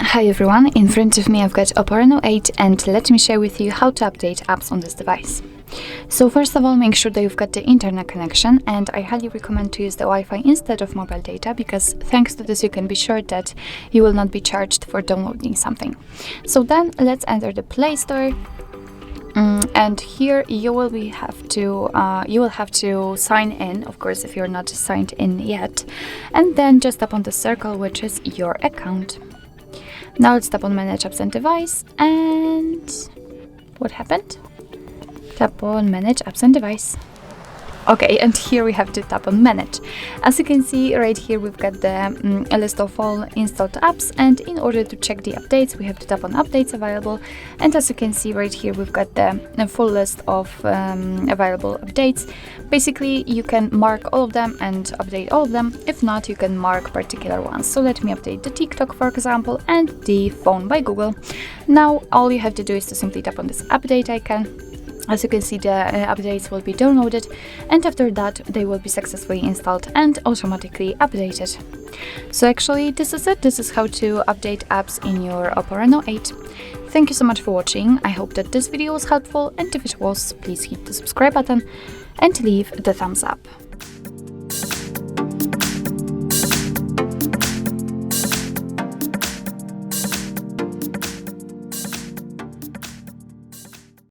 Hi everyone, in front of me I've got OPPO Reno 8 and let me share with you how to update apps on this device. So first of all, make sure that you've got the internet connection, and I highly recommend to use the Wi-Fi instead of mobile data, because thanks to this you can be sure that you will not be charged for downloading something. So then let's enter the Play Store. And here you will have to sign in, of course, if you're not signed in yet, and then just tap on the circle which is your account. Now let's tap on Manage Apps and Device, and what happened? Tap on Manage Apps and Device. Okay, and here we have to tap on Manage. As you can see right here, we've got the a list of all installed apps, and in order to check the updates, we have to tap on Updates Available. And as you can see right here, we've got the full list of available updates. Basically, you can mark all of them and update all of them. If not, you can mark particular ones. So let me update the TikTok, for example, and the phone by Google. Now, all you have to do is to simply tap on this update icon. As you can see, the updates will be downloaded, and after that they will be successfully installed and automatically updated. So actually this is it. This is how to update apps in your OPPO Reno 8. Thank you so much for watching. I hope that this video was helpful, and if it was, please hit the subscribe button and leave the thumbs up.